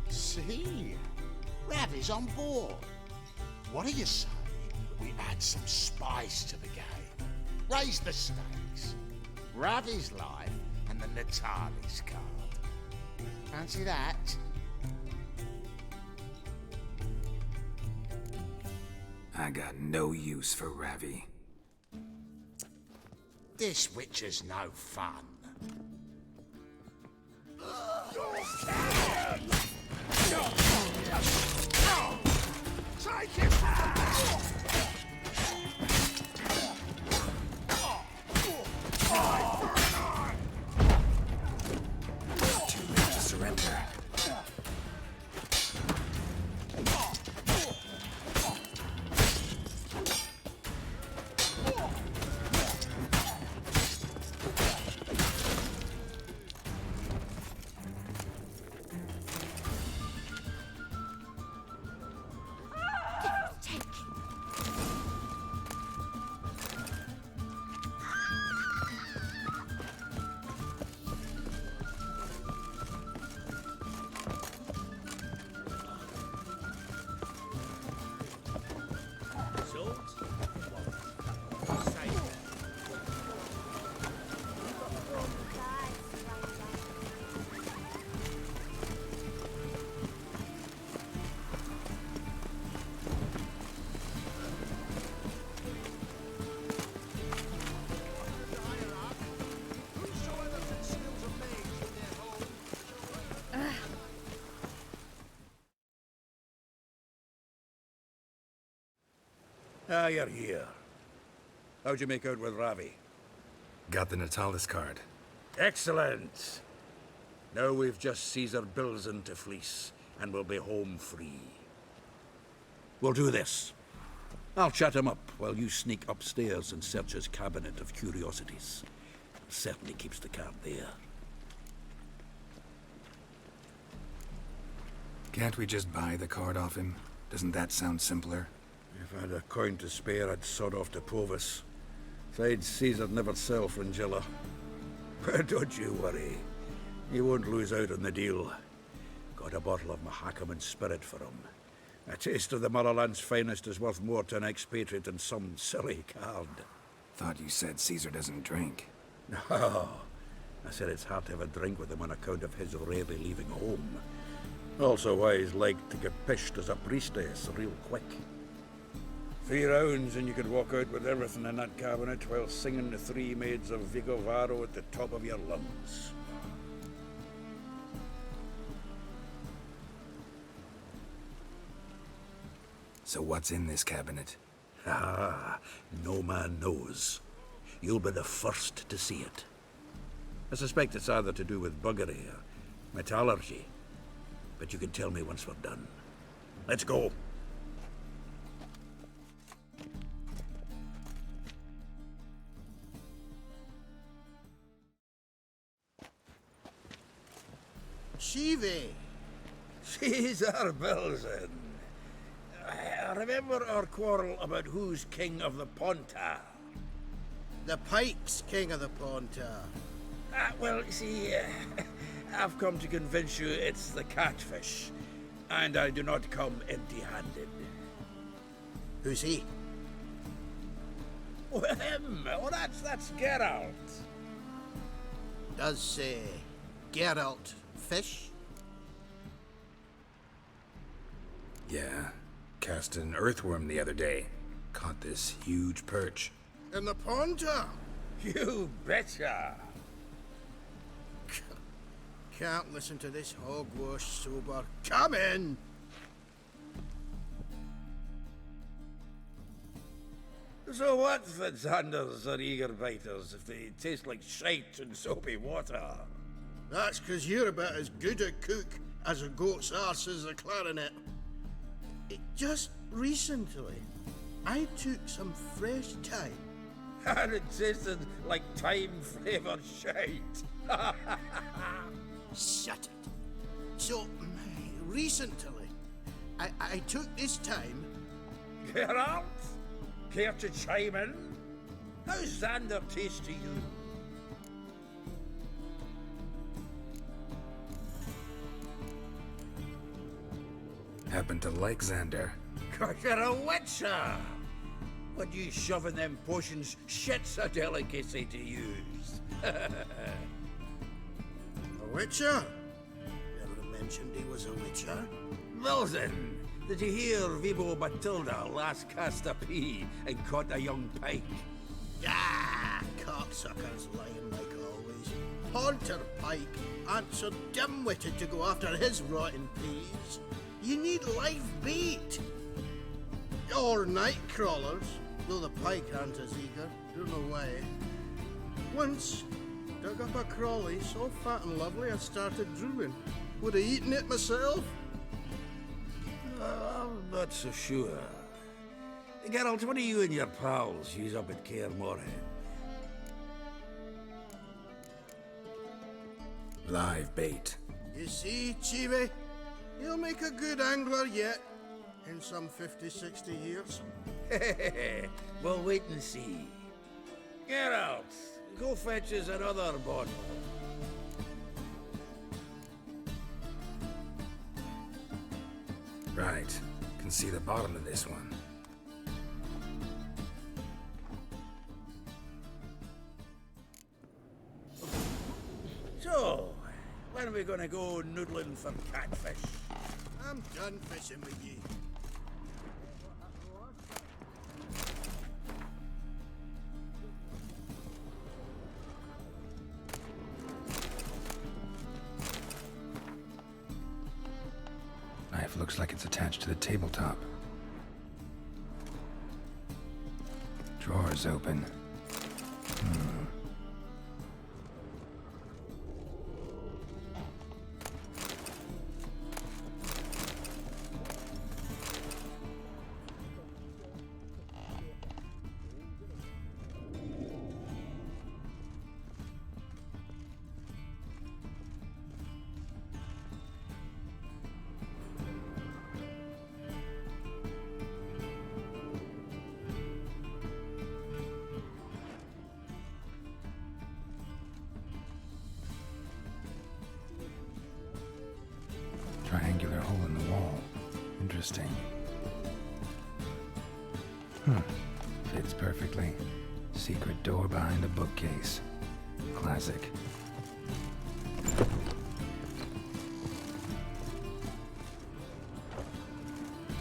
See? Ravi's on board. What do you say we add some spice to the game? Raise the stakes. Ravi's life and the Natalis card. Fancy that? I got no use for Ravi. This Witcher's no fun. Take it! Too late to surrender. Ah, you're here. How'd you make out with Ravi? Got the Natalis card. Excellent! Now we've just Caesar Bilzen to fleece, and we'll be home free. We'll do this. I'll chat him up while you sneak upstairs and search his cabinet of curiosities. Certainly keeps the card there. Can't we just buy the card off him? Doesn't that sound simpler? If I had a coin to spare, I'd sod off to Provis. Besides, Caesar'd never sell Fringilla. But don't you worry. He won't lose out on the deal. Got a bottle of Mahakaman spirit for him. A taste of the motherland's finest is worth more to an expatriate than some silly card. Thought you said Caesar doesn't drink. No. I said it's hard to have a drink with him on account of his rarely leaving home. Also why he's like to get pished as a priestess real quick. 3 rounds and you could walk out with everything in that cabinet while singing the 3 maids of Vigo Varo at the top of your lungs. So what's in this cabinet? Ah, no man knows. You'll be the first to see it. I suspect it's either to do with buggery or metallurgy. But you can tell me once we're done. Let's go. Shivi! Caesar Bilzen. Remember our quarrel about who's king of the Pontar? The Pike's king of the Pontar. Well, you see, I've come to convince you it's the catfish, and I do not come empty-handed. Who's he? Oh, him! Oh, that's Geralt. Does Geralt fish? Yeah. Cast an earthworm the other day. Caught this huge perch. In the pond, Tom? You betcha! Can't listen to this hogwash sober. Come in! So what, Fitzhanders or eager biters, if they taste like shite and soapy water? That's 'cause you're about as good a cook as a goat's arse is a clarinet. Just recently, I took some fresh thyme. And it tasted like thyme-flavoured shite. Shut it. So, recently, I took this thyme. Geralt? Care to chime in? How's Xander taste to you? Happen to like Xander. 'Cause you're a witcher! When you shoving them potions, shit's a delicacy to use. A witcher? Never mentioned he was a witcher. Well then, did you hear Vibo Matilda last cast a pea and caught a young pike? Ah, cocksuckers lying like always. Haunter Pike aren't so dim-witted to go after his rotten peas. You need live bait. Or night crawlers, though the pike aren't as eager. Don't know why. Once, dug up a crawly so fat and lovely I started drooling. Would have eaten it myself. I'm not so sure. Geralt, what do you and your pals use up at Kaer Morhen? Live bait. You see, Chibi? You'll make a good angler yet. In some 50, 60 years. We'll wait and see. Geralt, go fetch us another bottle. Right. Can see the bottom of this one. So, when are we gonna go noodling for catfish? I'm done fishing with you. Knife looks like it's attached to the tabletop. Drawer's open. Triangular hole in the wall. Interesting. Fits perfectly. Secret door behind a bookcase. Classic.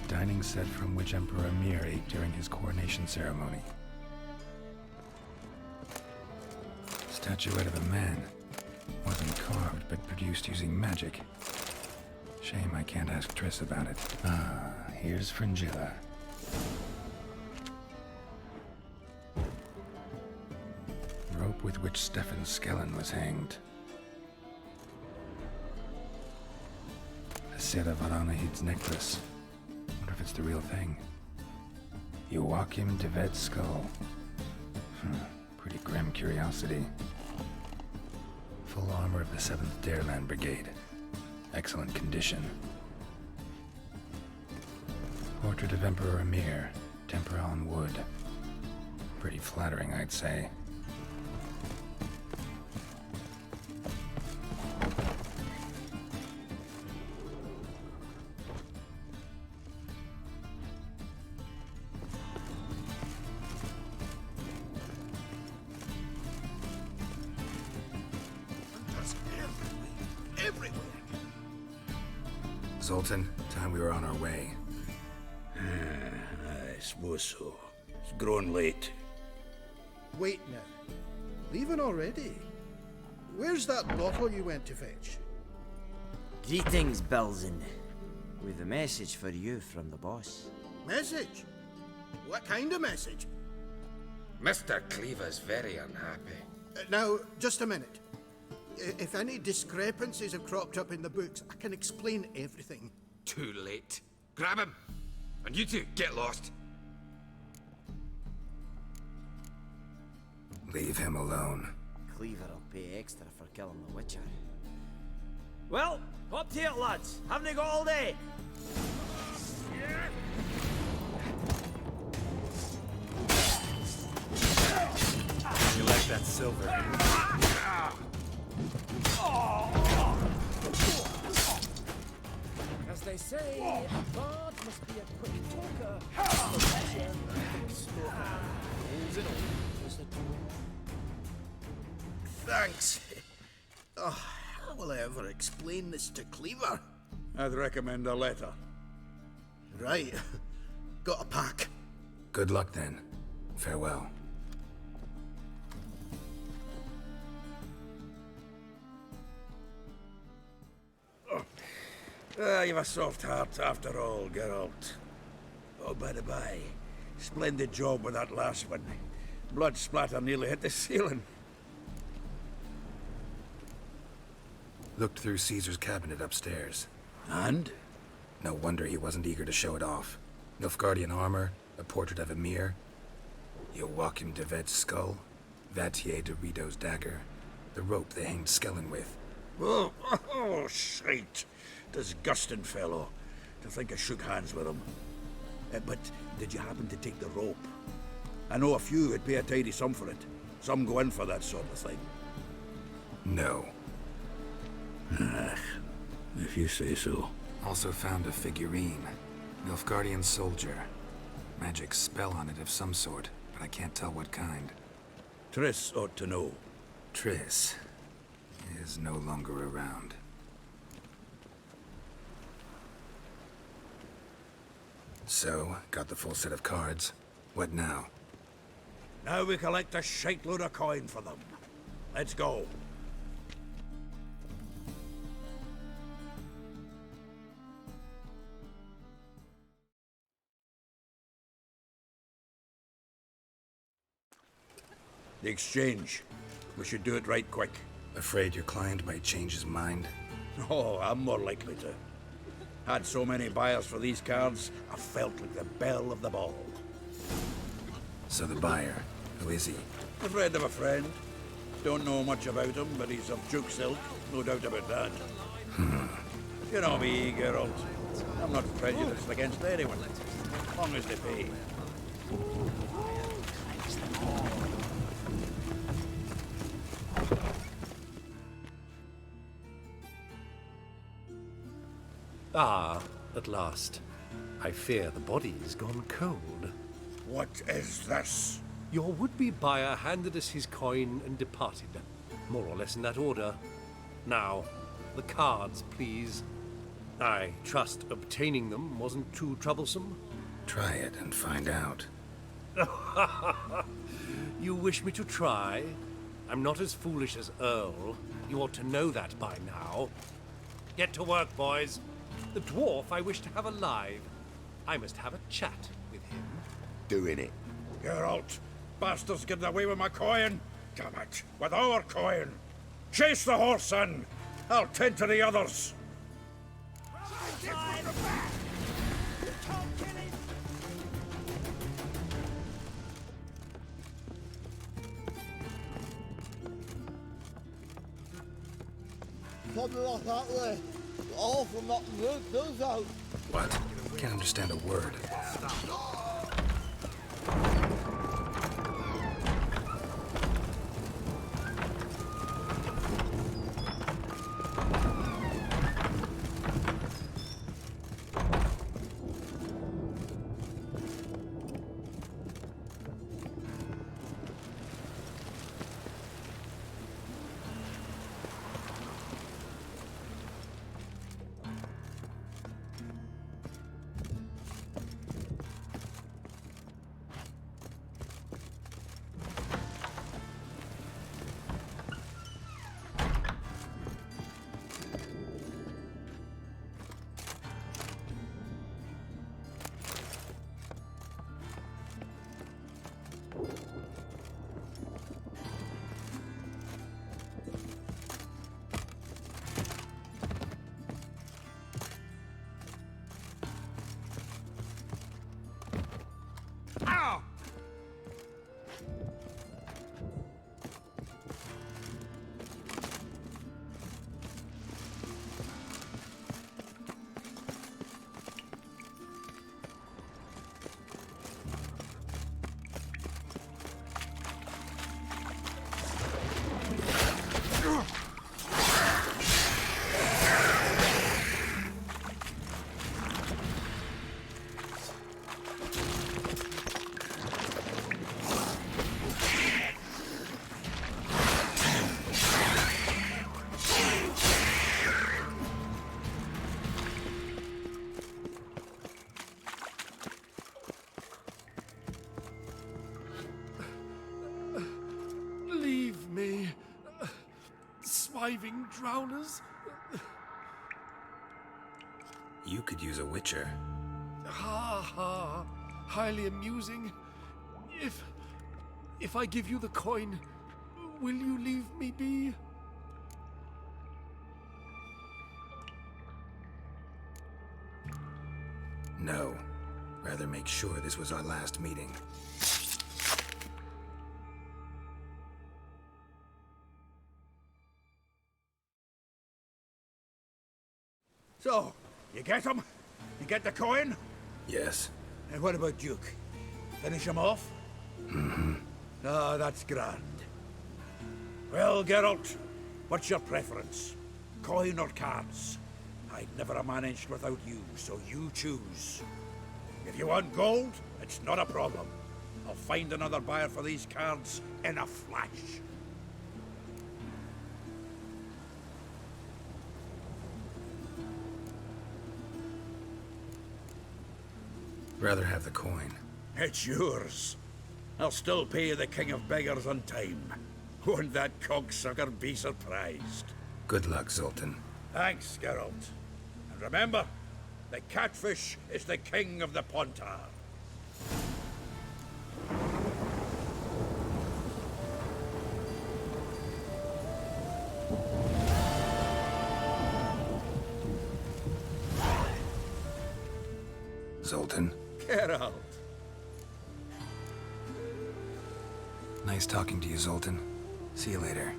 Dining set from which Emperor Emir ate during his coronation ceremony. Statuette of a man. Wasn't carved, but produced using magic. Shame I can't ask Triss about it. Ah, here's Fringilla. Rope with which Stefan Skellen was hanged. A set of Aranahid's necklace. Wonder if it's the real thing. Joachim de Ved's skull. Pretty grim curiosity. Full armor of the 7th Dareland Brigade. Excellent condition. Portrait of Emperor Emir, tempera on wood. Pretty flattering, I'd say. Zoltan, time we were on our way. I suppose so. It's growing late. Wait now. Leaving already? Where's that bottle you went to fetch? Greetings, Belzen. With a message for you from the boss. Message? What kind of message? Mr. Cleaver's very unhappy. Now, just a minute. If any discrepancies have cropped up in the books, I can explain everything. Too late. Grab him! And you two, get lost. Leave him alone. Cleaver will pay extra for killing the Witcher. Well, up to it, lads. Haven't they got all day? You like that silver? As they say, a bard must be a quick talker. A Witcher, a quick smoker. Is it all? Is it Thanks. Oh, how will I ever explain this to Cleaver? I'd recommend a letter. Right. Got a pack. Good luck then. Farewell. You've a soft heart after all, Geralt. Oh, by the by, splendid job with that last one. Blood splatter nearly hit the ceiling. Looked through Caesar's cabinet upstairs. And? No wonder he wasn't eager to show it off. Nilfgaardian armor, a portrait of Emir, Joachim de Vet's skull, Vatier de Rideau's dagger, the rope they hanged Skellen with. Oh, shite. Disgusting fellow. To think I shook hands with him. But did you happen to take the rope? I know a few would pay a tidy sum for it. Some go in for that sort of thing. No. If you say so. Also found a figurine. Nilfgaardian soldier. Magic spell on it of some sort, but I can't tell what kind. Triss ought to know. Triss is no longer around. So, got the full set of cards. What now? Now we collect a shite-load of coin for them. Let's go. The exchange. We should do it right quick. Afraid your client might change his mind? Oh, I'm more likely to. Had so many buyers for these cards, I felt like the belle of the ball. So the buyer, who is he? A friend of a friend. Don't know much about him, but he's of Duke silk, no doubt about that. You know me, Geralt. I'm not prejudiced against anyone, as long as they pay. Ah, at last. I fear the body's gone cold. What is this? Your would-be buyer handed us his coin and departed. More or less in that order. Now, the cards, please. I trust obtaining them wasn't too troublesome? Try it and find out. You wish me to try? I'm not as foolish as Earl. You ought to know that by now. Get to work, boys. The dwarf I wish to have alive. I must have a chat with him. Doing it. Geralt, bastards getting away with my coin. Damn it, with our coin. Chase the horse in. I'll tend to the others. Something like that way. All from that root goes out. What? Can't understand a word. Leave me, swiving drowners. You could use a witcher. Ha ha, highly amusing. If I give you the coin, will you leave me be? No. Rather make sure this was our last meeting. So, you get him? You get the coin? Yes. And what about Duke? Finish him off? Mm-hmm. Ah, that's grand. Well, Geralt, what's your preference? Coin or cards? I'd never have managed without you, so you choose. If you want gold, it's not a problem. I'll find another buyer for these cards in a flash. Rather have the coin. It's yours. I'll still pay the King of Beggars on time. Won't that cocksucker be surprised? Good luck, Zoltan. Thanks, Geralt. And remember, the catfish is the king of the Pontar. Zoltan. Geralt. Nice talking to you, Zoltan. See you later.